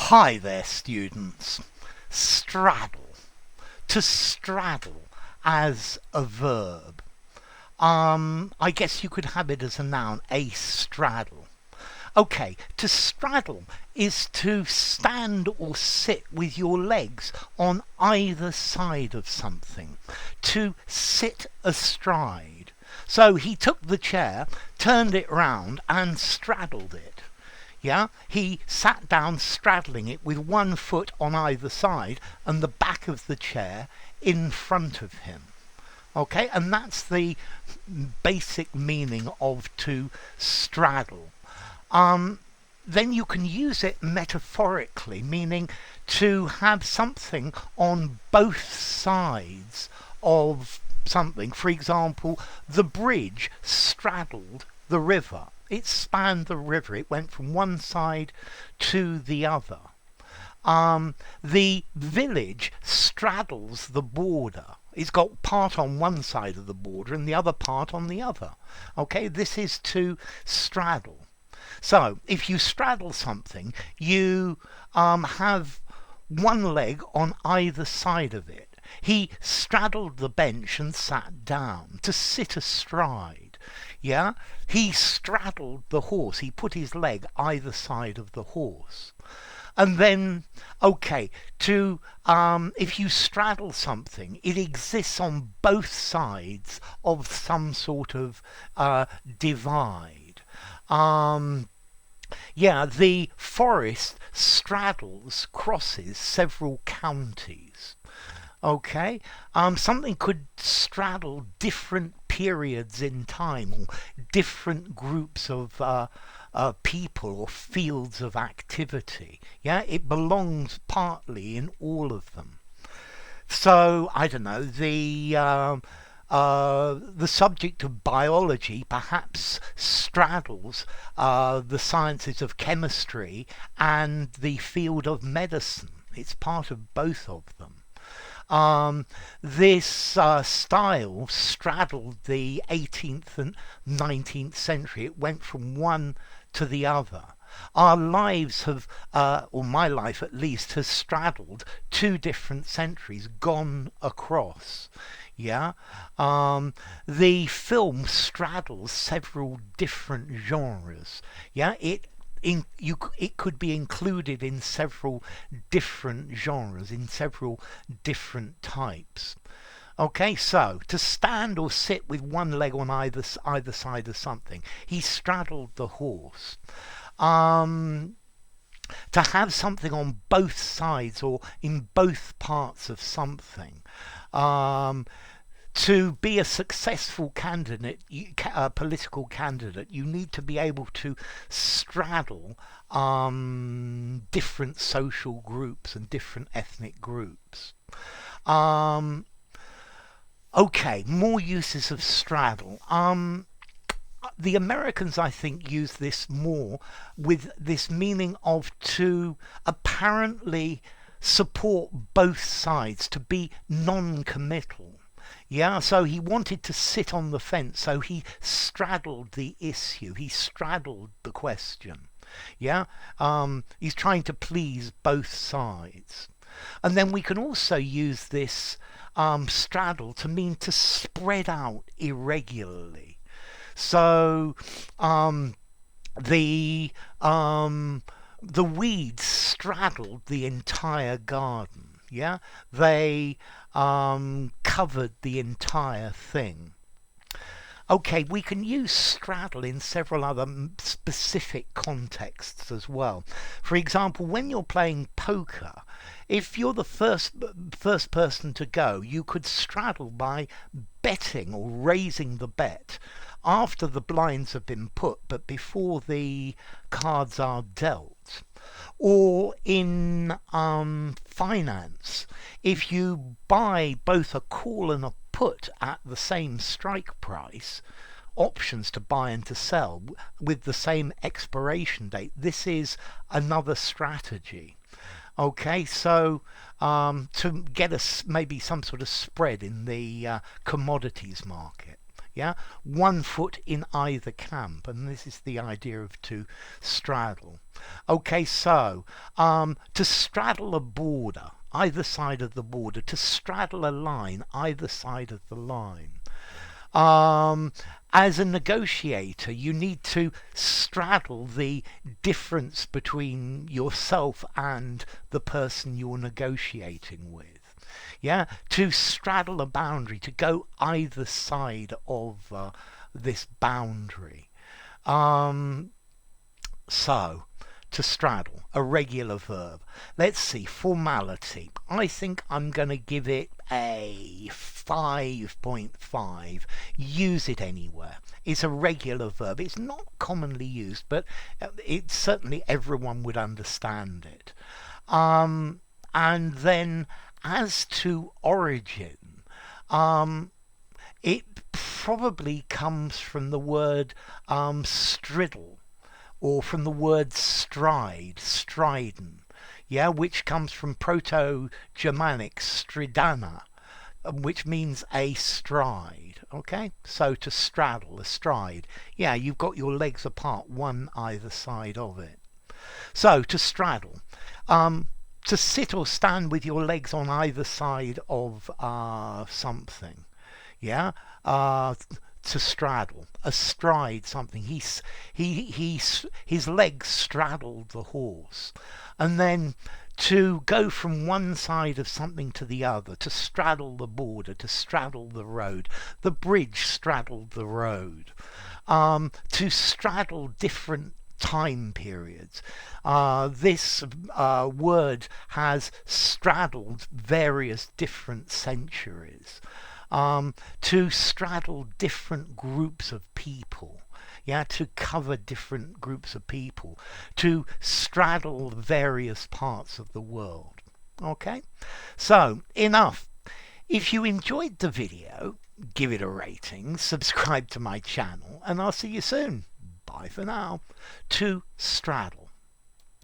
Hi there, students. Straddle. To straddle as a verb. I guess you could have it as a noun, a straddle. Okay, to straddle is to stand or sit with your legs on either side of something. To sit astride. So he took the chair, turned it round and straddled it. Yeah, he sat down straddling it with one foot on either side and the back of the chair in front of him. Okay, and that's the basic meaning of to straddle. Then you can use it metaphorically, meaning to have something on both sides of something. For example, the bridge straddled the river. It spanned the river. It went from one side to the other. The village straddles the border. It's got part on one side of the border and the other part on the other. Okay, this is to straddle. So, if you straddle something, you have one leg on either side of it. He straddled the bench and sat down to sit astride. Yeah? He straddled the horse. He put his leg either side of the horse. And then, okay, if you straddle something, it exists on both sides of some sort of divide. The forest crosses several counties. Okay, something could straddle different periods in time or different groups of people or fields of activity. Yeah, it belongs partly in all of them. So I don't know, the subject of biology perhaps straddles the sciences of chemistry and the field of medicine. It's part of both of them. This style straddled the 18th and 19th century. It went from one to the other. Our lives have, or my life at least, has straddled two different centuries, gone across. Yeah, the film straddles several different genres. Yeah, it could be included in several different genres, in several different types. Okay, so to stand or sit with one leg on either side of something. He straddled the horse. To have something on both sides or in both parts of something. To be a successful candidate, political candidate, you need to be able to straddle different social groups and different ethnic groups. Okay, more uses of straddle. The Americans, I think, use this more with this meaning of to apparently support both sides, to be non-committal. Yeah, so he wanted to sit on the fence, so he straddled the issue, he straddled the question. Yeah, he's trying to please both sides. And then we can also use this straddle to mean to spread out irregularly. So the weeds straddled the entire garden. Yeah, they covered the entire thing. Okay, we can use straddle in several other specific contexts as well. For example, when you're playing poker, if you're the first person to go, you could straddle by betting or raising the bet after the blinds have been put, but before the cards are dealt. Or in finance, if you buy both a call and a put at the same strike price, options to buy and to sell with the same expiration date, this is another strategy. Okay, so to get maybe some sort of spread in the commodities market. Yeah, one foot in either camp, and this is the idea of to straddle. Okay, so to straddle a border, either side of the border, to straddle a line, either side of the line. As a negotiator, you need to straddle the difference between yourself and the person you're negotiating with. Yeah, to straddle a boundary, to go either side of this boundary. So, to straddle, a regular verb. Let's see, formality. I think I'm going to give it a 5.5. Use it anywhere. It's a regular verb. It's not commonly used, but it's certainly everyone would understand it. And then as to origin, it probably comes from the word striddle, or from the word stride, striden, yeah, which comes from Proto-Germanic stridana, which means a stride. Okay, so to straddle, a stride. Yeah, you've got your legs apart, one either side of it. So to straddle, to sit or stand with your legs on either side of something. Yeah, to straddle, astride something. His legs straddled the horse, and then to go from one side of something to the other, to straddle the border, to straddle the road. The bridge straddled the road. To straddle different time periods. This word has straddled various different centuries. To straddle different groups of people. Yeah, to cover different groups of people. To straddle various parts of the world. Okay? So, enough. If you enjoyed the video, give it a rating, subscribe to my channel, and I'll see you soon. Bye for now. To straddle.